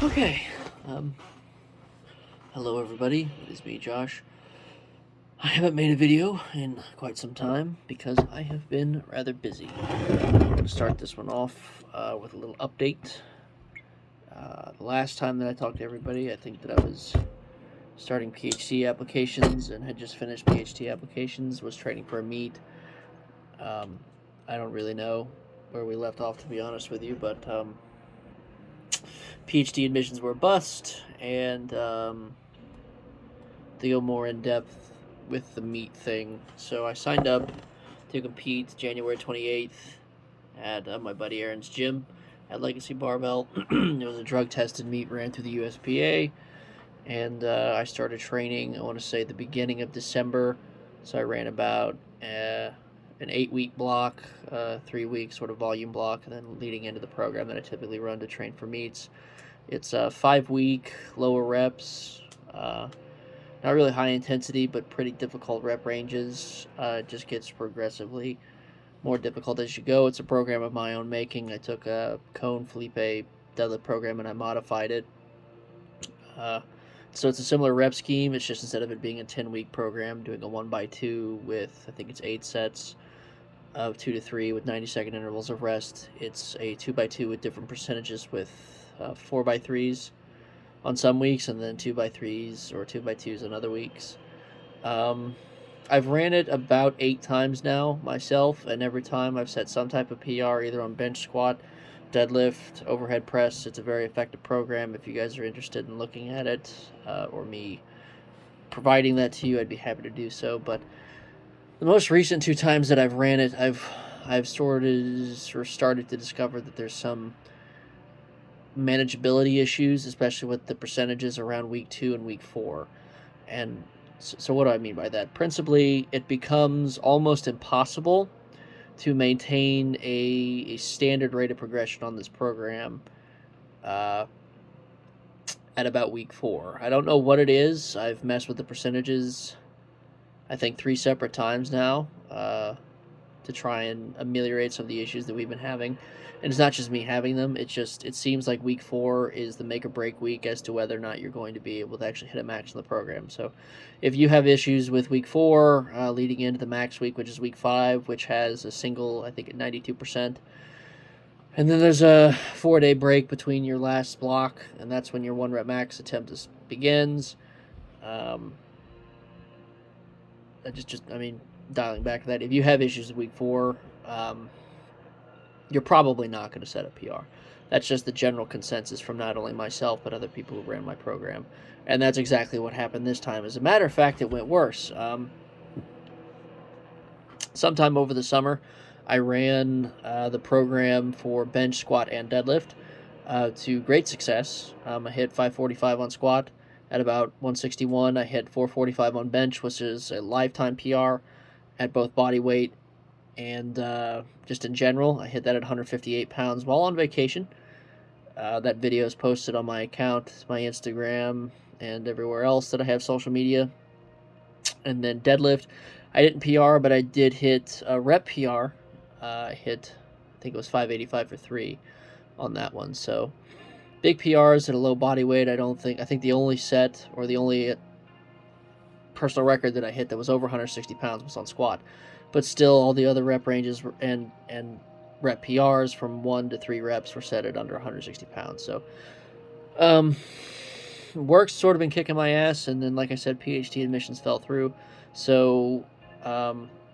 Okay. Um, Hello everybody. It is me, Josh. I haven't made a video in quite some time because I have been rather busy. I'm going to start this one off with a little update. The last time that I talked to everybody, I think that I was starting PhD applications and had just finished PhD applications, was training for a meet. Um, I don't really know where we left off, to be honest with you, but PhD admissions were a bust, and to go more in depth with the meet thing. So I signed up to compete January 28th at my buddy Aaron's gym at Legacy Barbell. It was a drug tested meet, ran through the USPA, and I started training, I want to say, the beginning of December. So I ran about an 8 week block, 3 week sort of volume block, and then leading into the program that I typically run to train for meets. It's a 5 week, lower reps. Not really high intensity, but pretty difficult rep ranges. It just gets progressively more difficult as you go. It's a program of my own making. I took a Cone Felipe deadlift program and I modified it. Uh, so it's a similar rep scheme. It's just instead of it being a 10 week program, doing a 1x2 with, I think it's 8 sets of 2 to 3 with 90-second intervals of rest. It's a 2x2 with different percentages with 4x3s on some weeks, and then 2x3s or 2x2s on other weeks. I've ran it about 8 times now myself, and every time I've set some type of PR, either on bench squat, deadlift, overhead press. It's a very effective program. If you guys are interested in looking at it, or me providing that to you, I'd be happy to do so. But the most recent 2 times that I've ran it, I've started to discover that there's some manageability issues, especially with the percentages around week 2 and week 4. And so what do I mean by that? Principally, it becomes almost impossible to maintain a standard rate of progression on this program uh, at about week 4. I don't know what it is. I've messed with the percentages, I think, 3 separate times now to try and ameliorate some of the issues that we've been having. And it's not just me having them. It seems like week 4 is the make or break week as to whether or not you're going to be able to actually hit a max in the program. So if you have issues with week 4 leading into the max week, which is week 5, which has a single, I think, at 92%, and then there's a 4-day break between your last block, and that's when your 1 rep max attempt begins. Um, I mean, dialing back to that, if you have issues with week 4, you're probably not going to set a PR. That's just the general consensus from not only myself, but other people who ran my program. And that's exactly what happened this time. As a matter of fact, it went worse. Sometime over the summer, I ran the program for bench, squat, and deadlift to great success. I hit 545 on squat at about 161. I hit 445 on bench, which is a lifetime PR at both body weight and just in general. I hit that at 158 pounds while on vacation. That video is posted on my account, my Instagram, and everywhere else that I have social media. And then deadlift, I didn't PR, but I did hit a rep PR. I hit, I think it was 585 for 3 on that one. So big PRs at a low body weight. I think the only set or the only personal record that I hit that was over 160 pounds was on squat. But still, all the other rep ranges and rep PRs from 1 to 3 reps were set at under 160 pounds. So, work's sort of been kicking my ass. And then, like I said, PhD admissions fell through. So,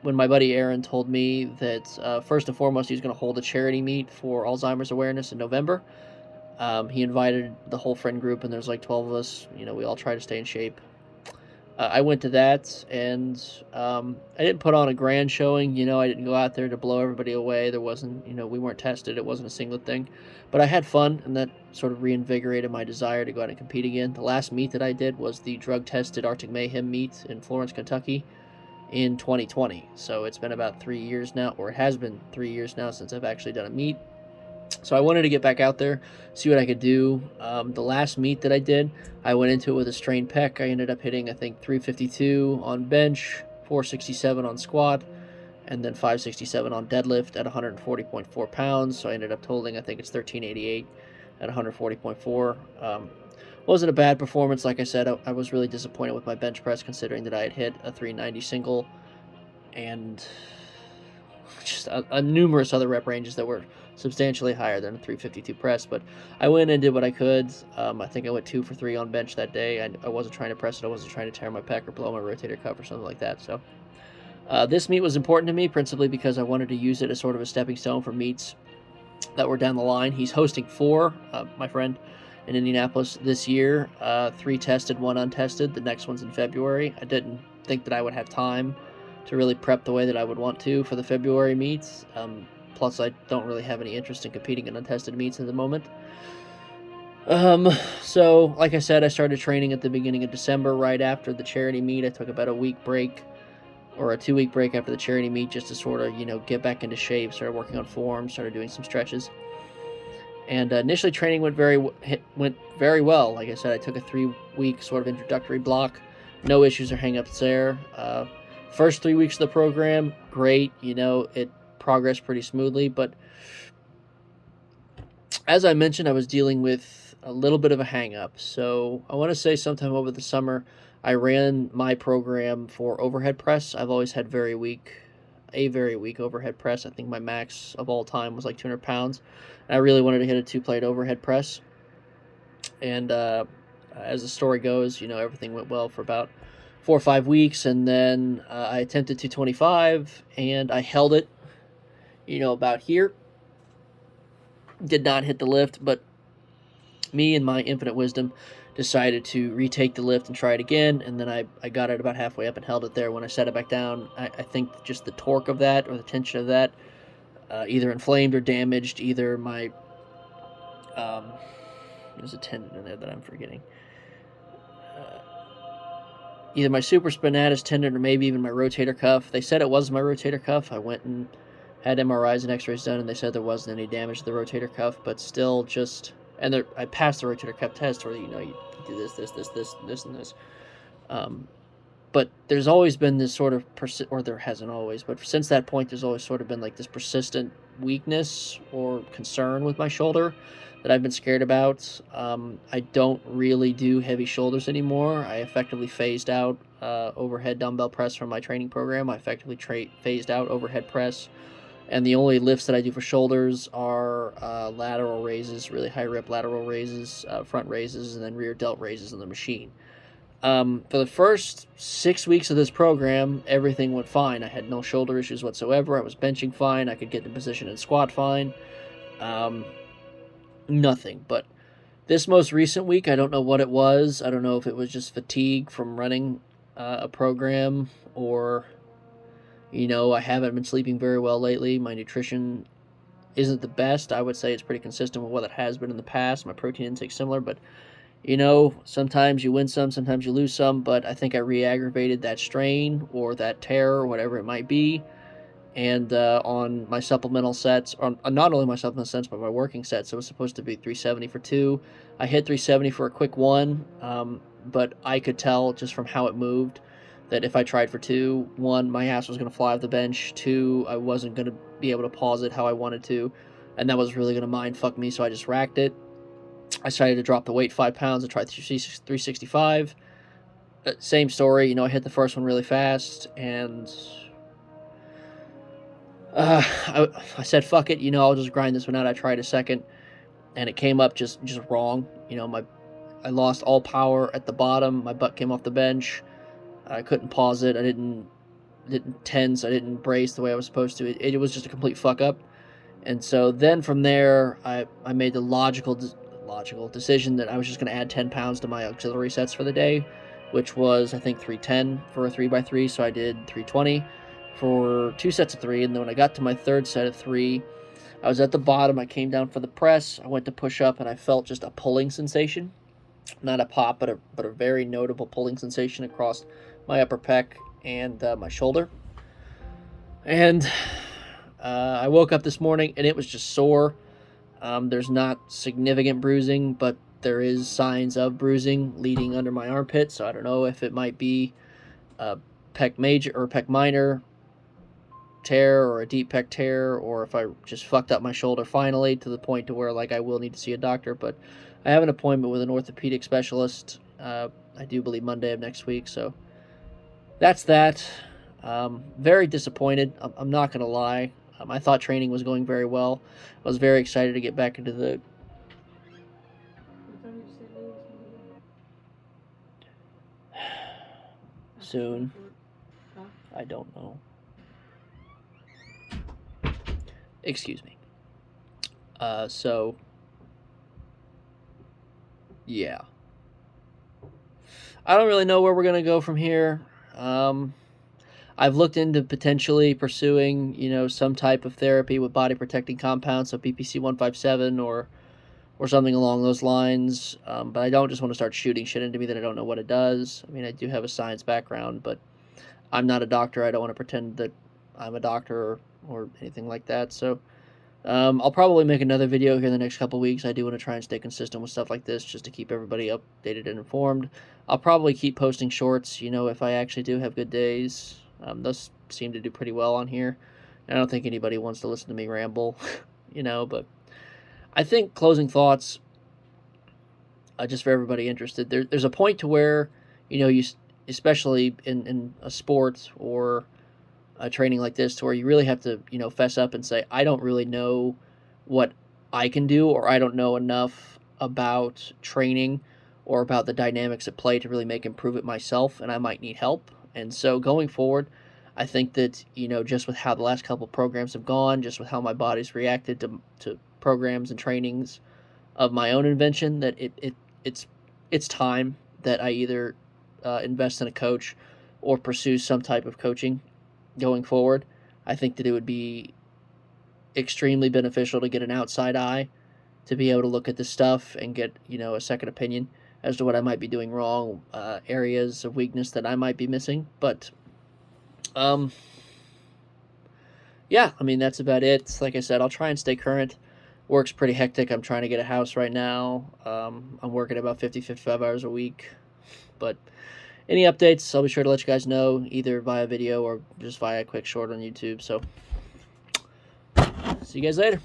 when my buddy Aaron told me that first and foremost he was going to hold a charity meet for Alzheimer's awareness in November, he invited the whole friend group, and there's like 12 of us. You know, we all try to stay in shape. I went to that, and I didn't put on a grand showing. You know, I didn't go out there to blow everybody away. There wasn't, we weren't tested. It wasn't a single thing. But I had fun, and that sort of reinvigorated my desire to go out and compete again. The last meet that I did was the drug-tested Arctic Mayhem meet in Florence, Kentucky in 2020. So it's been about 3 years now, or it has been 3 years now since I've actually done a meet. So I wanted to get back out there, see what I could do. The last meet that I did, I went into it with a strained pec. I ended up hitting, I think, 352 on bench, 467 on squat, and then 567 on deadlift at 140.4 pounds. So I ended up totaling, I think it's 1388 at 140.4. Wasn't a bad performance. Like I said, I was really disappointed with my bench press considering that I had hit a 390 single and just a numerous other rep ranges that were substantially higher than a 352 press. But I went and did what I could. I think I went 2 for 3 on bench that day. I wasn't trying to press it. I wasn't trying to tear my pec or blow my rotator cuff or something like that. So this meet was important to me principally because I wanted to use it as sort of a stepping stone for meets that were down the line. He's hosting 4, my friend, in Indianapolis this year. 3 tested, 1 untested. The next one's in February. I didn't think that I would have time to really prep the way that I would want to for the February meets. Plus, I don't really have any interest in competing in untested meets at the moment. So, like I said, I started training at the beginning of December, right after the charity meet. I took about a week break, or a 2-week break after the charity meet, just to sort of, get back into shape, started working on form, started doing some stretches. And initially, training went very well. Like I said, I took a 3-week sort of introductory block. No issues or hang-ups there. First 3 weeks of the program, great. It progressed pretty smoothly. But as I mentioned, I was dealing with a little bit of a hang-up. So I want to say sometime over the summer, I ran my program for overhead press. I've always had a very weak overhead press. I think my max of all time was like 200 pounds. I really wanted to hit a 2-plate overhead press. And as the story goes, everything went well for about 4 or 5 weeks. And then I attempted 225 and I held it, about here. Did not hit the lift, but me and my infinite wisdom decided to retake the lift and try it again. And then I got it about halfway up and held it there. When I set it back down, I think just the torque of that or the tension of that either inflamed or damaged either my there's a tendon in there that I'm forgetting, either my supraspinatus tendon or maybe even my rotator cuff. They said it was my rotator cuff. I went and had MRIs and x-rays done and they said there wasn't any damage to the rotator cuff, but still just, and I passed the rotator cuff test where you do this and this. But there's always been this sort of, or there hasn't always, but since that point, there's always sort of been like this persistent weakness or concern with my shoulder that I've been scared about. I don't really do heavy shoulders anymore. I effectively phased out overhead dumbbell press from my training program. I effectively phased out overhead press. And the only lifts that I do for shoulders are lateral raises, really high rep lateral raises, front raises, and then rear delt raises on the machine. For the first 6 weeks of this program, everything went fine. I had no shoulder issues whatsoever. I was benching fine. I could get in position and squat fine. Nothing. But this most recent week, I don't know what it was. I don't know if it was just fatigue from running a program or, I haven't been sleeping very well lately. My nutrition isn't the best. I would say it's pretty consistent with what it has been in the past. My protein intake's similar, but sometimes you win some, sometimes you lose some, but I think I re-aggravated that strain or that tear or whatever it might be. And on my supplemental sets, or not only my supplemental sets, but my working sets, it was supposed to be 370 for 2. I hit 370 for a quick 1, but I could tell just from how it moved that if I tried for 2, 1, my ass was going to fly off the bench. 2, I wasn't going to be able to pause it how I wanted to, and that was really going to mind fuck me, so I just racked it. I decided to drop the weight 5 pounds and try 365. Same story, I hit the first one really fast, and I said, fuck it, I'll just grind this one out. I tried a second, and it came up just wrong. I lost all power at the bottom. My butt came off the bench. I couldn't pause it. I didn't tense. I didn't brace the way I was supposed to. It was just a complete fuck up. And so then from there, I made the logical decision that I was just going to add 10 pounds to my auxiliary sets for the day, which was, I think, 310 for a 3x3, so I did 320 for 2 sets of 3, and then when I got to my third set of 3, I was at the bottom, I came down for the press, I went to push up, and I felt just a pulling sensation, not a pop, but a very notable pulling sensation across my upper pec and my shoulder, and I woke up this morning, and it was just sore. There's not significant bruising, but there is signs of bruising leading under my armpit, so I don't know if it might be pec major or pec minor. tear or a deep pec tear, or if I just fucked up my shoulder finally to the point to where like I will need to see a doctor. But I have an appointment with an orthopedic specialist. I do believe Monday of next week. So that's that. Very disappointed. I'm not gonna lie. I thought training was going very well. I was very excited to get back into the. Soon. I don't know. Excuse me. So, yeah. I don't really know where we're going to go from here. I've looked into potentially pursuing, some type of therapy with body protecting compounds, so BPC 157 or something along those lines. But I don't just want to start shooting shit into me that I don't know what it does. I mean, I do have a science background, but I'm not a doctor. I don't want to pretend that I'm a doctor or anything like that. So I'll probably make another video here in the next couple weeks. I do want to try and stay consistent with stuff like this just to keep everybody updated and informed. I'll probably keep posting shorts, if I actually do have good days. Those seem to do pretty well on here. I don't think anybody wants to listen to me ramble, but I think closing thoughts, just for everybody interested, there's a point to where, you, especially in a sport or a training like this, to where you really have to, fess up and say, I don't really know what I can do, or I don't know enough about training or about the dynamics at play to really make improvement myself, and I might need help. And so going forward, I think that, just with how the last couple programs have gone, just with how my body's reacted to programs and trainings of my own invention, that it's time that I either invest in a coach or pursue some type of coaching going forward. I think that it would be extremely beneficial to get an outside eye to be able to look at this stuff and get, a second opinion as to what I might be doing wrong, areas of weakness that I might be missing. But, yeah, I mean, that's about it. Like I said, I'll try and stay current. Work's pretty hectic. I'm trying to get a house right now. I'm working about 55 hours a week. But any updates, I'll be sure to let you guys know, either via video or just via a quick short on YouTube. So, see you guys later.